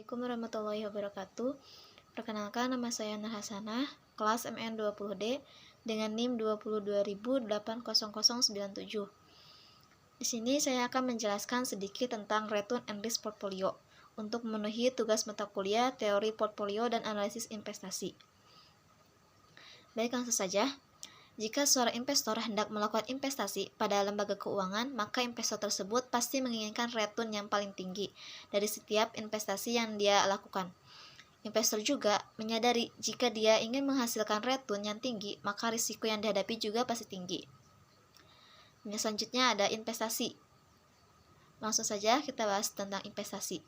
Assalamualaikum warahmatullahi wabarakatuh. Perkenalkan, nama saya Nur Hasanah, kelas MN20D dengan NIM 2280097. Di sini saya akan menjelaskan sedikit tentang Return and Risk Portfolio untuk memenuhi tugas mata kuliah teori portfolio dan analisis investasi. Baik, langsung saja. Jika seorang investor hendak melakukan investasi pada lembaga keuangan, maka investor tersebut pasti menginginkan return yang paling tinggi dari setiap investasi yang dia lakukan. Investor juga menyadari jika dia ingin menghasilkan return yang tinggi, maka risiko yang dihadapi juga pasti tinggi. Yang selanjutnya ada investasi. Langsung saja kita bahas tentang investasi.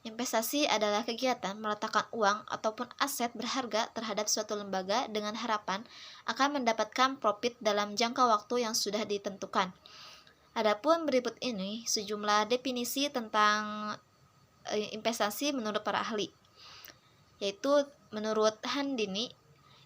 Investasi adalah kegiatan meletakkan uang ataupun aset berharga terhadap suatu lembaga dengan harapan akan mendapatkan profit dalam jangka waktu yang sudah ditentukan. Adapun berikut ini sejumlah definisi tentang investasi menurut para ahli, yaitu menurut Handini,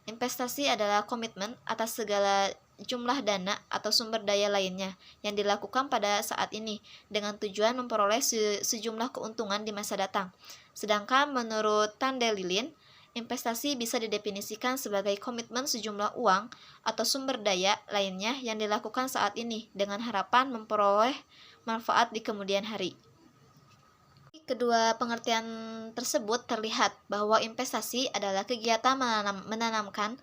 investasi adalah komitmen atas segala jumlah dana atau sumber daya lainnya yang dilakukan pada saat ini dengan tujuan memperoleh sejumlah keuntungan di masa datang. Sedangkan menurut Tandelilin, investasi bisa didefinisikan sebagai komitmen sejumlah uang atau sumber daya lainnya yang dilakukan saat ini dengan harapan memperoleh manfaat di kemudian hari. Kedua pengertian tersebut terlihat bahwa investasi adalah kegiatan menanamkan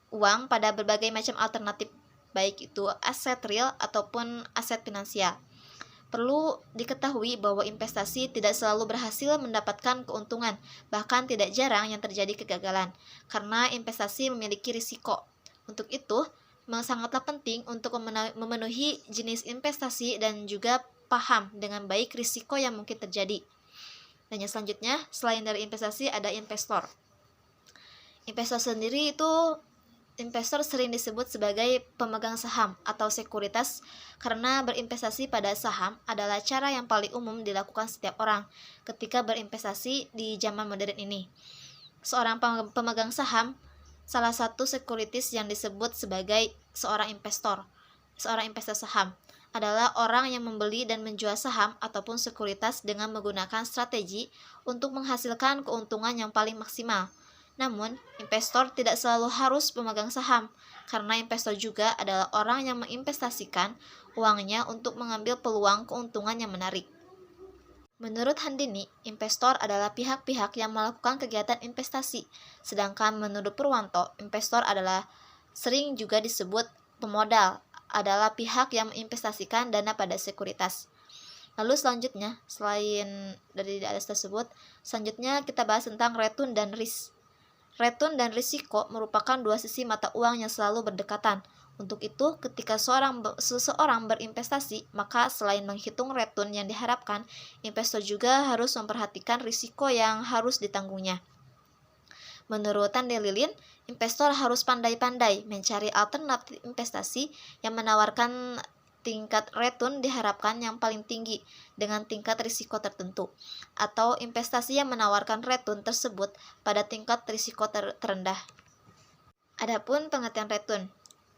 uang pada berbagai macam alternatif, baik itu aset real ataupun aset finansial. Perlu diketahui bahwa investasi tidak selalu berhasil mendapatkan keuntungan, bahkan tidak jarang yang terjadi kegagalan, karena investasi memiliki risiko. Untuk itu, sangatlah penting untuk memenuhi jenis investasi dan juga paham dengan baik risiko yang mungkin terjadi. Dan yang selanjutnya, selain dari investasi ada investor. Investor sendiri itu investor sering disebut sebagai pemegang saham atau sekuritas karena berinvestasi pada saham adalah cara yang paling umum dilakukan setiap orang ketika berinvestasi di zaman modern ini. Seorang pemegang saham, salah satu sekuritis yang disebut sebagai seorang investor saham, adalah orang yang membeli dan menjual saham ataupun sekuritas dengan menggunakan strategi untuk menghasilkan keuntungan yang paling maksimal. Namun, investor tidak selalu harus pemegang saham, karena investor juga adalah orang yang menginvestasikan uangnya untuk mengambil peluang keuntungan yang menarik. Menurut Handini, investor adalah pihak-pihak yang melakukan kegiatan investasi, sedangkan menurut Purwanto, investor adalah sering juga disebut pemodal, adalah pihak yang menginvestasikan dana pada sekuritas. Lalu selanjutnya, selain dari atas tersebut, selanjutnya kita bahas tentang return dan risk. Return dan risiko merupakan dua sisi mata uang yang selalu berdekatan. Untuk itu, ketika seseorang berinvestasi, maka selain menghitung return yang diharapkan, investor juga harus memperhatikan risiko yang harus ditanggungnya. Menurut Tandelilin, investor harus pandai-pandai mencari alternatif investasi yang menawarkan tingkat return diharapkan yang paling tinggi dengan tingkat risiko tertentu, atau investasi yang menawarkan return tersebut pada tingkat risiko terendah. Adapun pengertian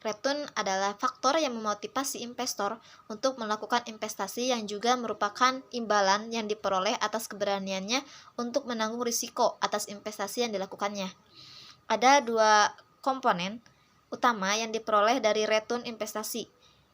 return adalah faktor yang memotivasi investor untuk melakukan investasi yang juga merupakan imbalan yang diperoleh atas keberaniannya untuk menanggung risiko atas investasi yang dilakukannya. Ada dua komponen utama yang diperoleh dari return investasi,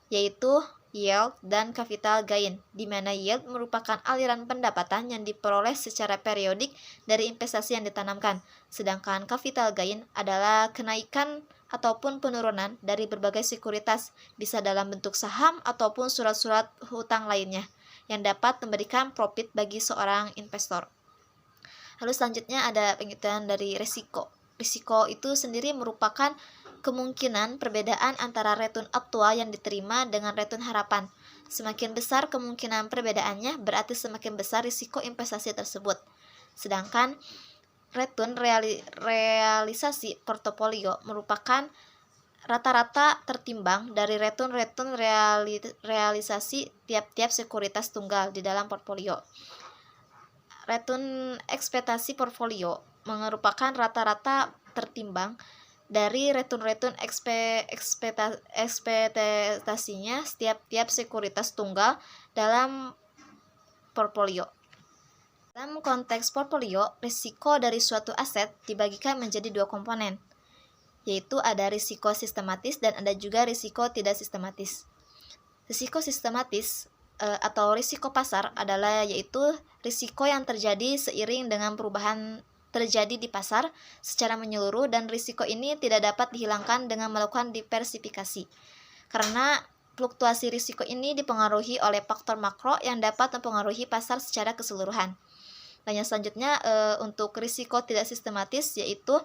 yaitu yield dan capital gain, di mana yield merupakan aliran pendapatan yang diperoleh secara periodik dari investasi yang ditanamkan, sedangkan capital gain adalah kenaikan ataupun penurunan dari berbagai sekuritas, bisa dalam bentuk saham ataupun surat-surat hutang lainnya, yang dapat memberikan profit bagi seorang investor. Lalu selanjutnya ada pengertian dari risiko. Risiko itu sendiri merupakan kemungkinan perbedaan antara return aktual yang diterima dengan return harapan. Semakin besar kemungkinan perbedaannya, berarti semakin besar risiko investasi tersebut. Sedangkan return realisasi portofolio merupakan rata-rata tertimbang dari return realisasi tiap-tiap sekuritas tunggal di dalam portfolio. Return ekspektasi portfolio merupakan rata-rata tertimbang dari return ekspektasinya setiap sekuritas tunggal dalam portfolio. Dalam konteks portfolio, risiko dari suatu aset dibagikan menjadi dua komponen, yaitu ada risiko sistematis dan ada juga risiko tidak sistematis. Risiko sistematis atau risiko pasar adalah yaitu risiko yang terjadi seiring dengan perubahan terjadi di pasar secara menyeluruh, dan risiko ini tidak dapat dihilangkan dengan melakukan diversifikasi. Karena fluktuasi risiko ini dipengaruhi oleh faktor makro yang dapat mempengaruhi pasar secara keseluruhan. Dan yang selanjutnya untuk risiko tidak sistematis, yaitu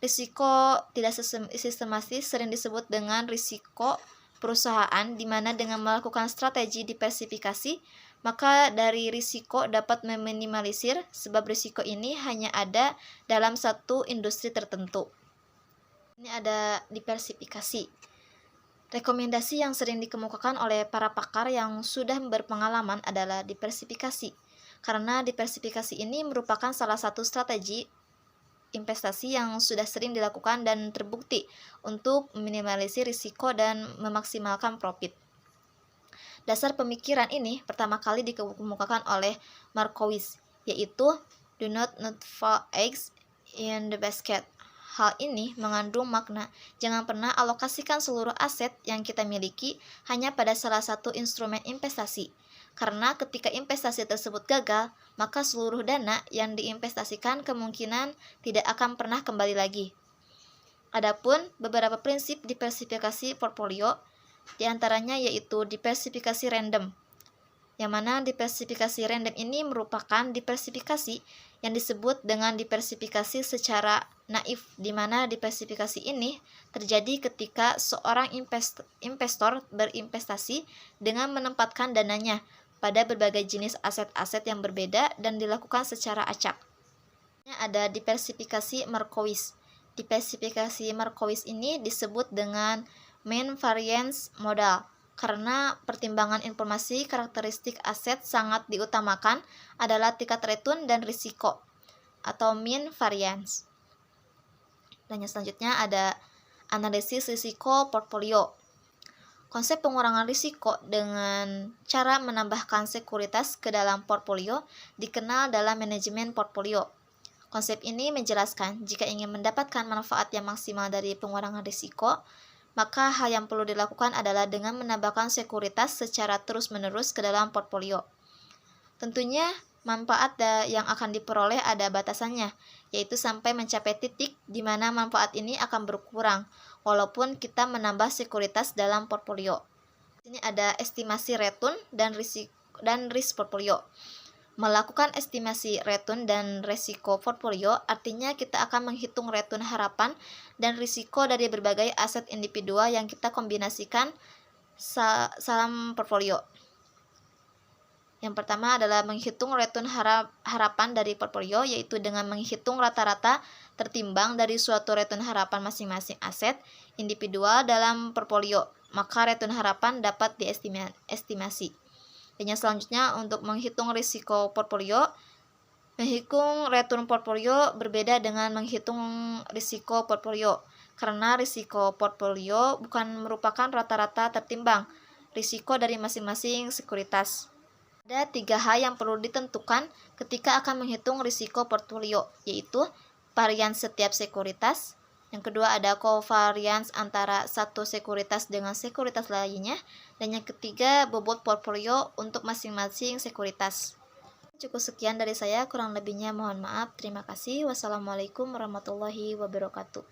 risiko tidak sistematis sering disebut dengan risiko perusahaan, di mana dengan melakukan strategi diversifikasi, maka dari risiko dapat meminimalisir sebab risiko ini hanya ada dalam satu industri tertentu. Ini ada diversifikasi. Rekomendasi yang sering dikemukakan oleh para pakar yang sudah berpengalaman adalah diversifikasi, karena diversifikasi ini merupakan salah satu strategi investasi yang sudah sering dilakukan dan terbukti untuk meminimalisir risiko dan memaksimalkan profit. Dasar pemikiran ini pertama kali dikemukakan oleh Markowitz, yaitu do not four eggs in the basket. Hal ini mengandung makna jangan pernah alokasikan seluruh aset yang kita miliki hanya pada salah satu instrumen investasi. Karena ketika investasi tersebut gagal, maka seluruh dana yang diinvestasikan kemungkinan tidak akan pernah kembali lagi. Adapun beberapa prinsip diversifikasi portfolio, diantaranya yaitu diversifikasi random, yang mana diversifikasi random ini merupakan diversifikasi yang disebut dengan diversifikasi secara naif, di mana diversifikasi ini terjadi ketika seorang investor berinvestasi dengan menempatkan dananya pada berbagai jenis aset-aset yang berbeda dan dilakukan secara acak. Ada diversifikasi Markowitz. Diversifikasi Markowitz ini disebut dengan mean variance model, karena pertimbangan informasi karakteristik aset sangat diutamakan adalah tingkat return dan risiko, atau mean variance. Dan yang selanjutnya ada analisis risiko portfolio. Konsep pengurangan risiko dengan cara menambahkan sekuritas ke dalam portfolio dikenal dalam manajemen portfolio. Konsep ini menjelaskan jika ingin mendapatkan manfaat yang maksimal dari pengurangan risiko, maka hal yang perlu dilakukan adalah dengan menambahkan sekuritas secara terus-menerus ke dalam portfolio. Tentunya, manfaat yang akan diperoleh ada batasannya, yaitu sampai mencapai titik di mana manfaat ini akan berkurang, walaupun kita menambah sekuritas dalam portfolio. Di sini ada estimasi return dan risk portfolio. Melakukan estimasi return dan risiko portfolio artinya kita akan menghitung return harapan dan risiko dari berbagai aset individual yang kita kombinasikan dalam portfolio. Yang pertama adalah menghitung return harapan dari portfolio, yaitu dengan menghitung rata-rata tertimbang dari suatu return harapan masing-masing aset individual dalam portfolio, maka return harapan dapat diestimasi. Dan yang selanjutnya untuk menghitung risiko portfolio, menghitung return portfolio berbeda dengan menghitung risiko portfolio, karena risiko portfolio bukan merupakan rata-rata tertimbang risiko dari masing-masing sekuritas. Ada 3 hal yang perlu ditentukan ketika akan menghitung risiko portfolio, yaitu varians setiap sekuritas. Yang kedua ada covariance antara satu sekuritas dengan sekuritas lainnya. Dan yang ketiga bobot portfolio untuk masing-masing sekuritas. Cukup sekian dari saya, kurang lebihnya mohon maaf. Terima kasih. Wassalamualaikum warahmatullahi wabarakatuh.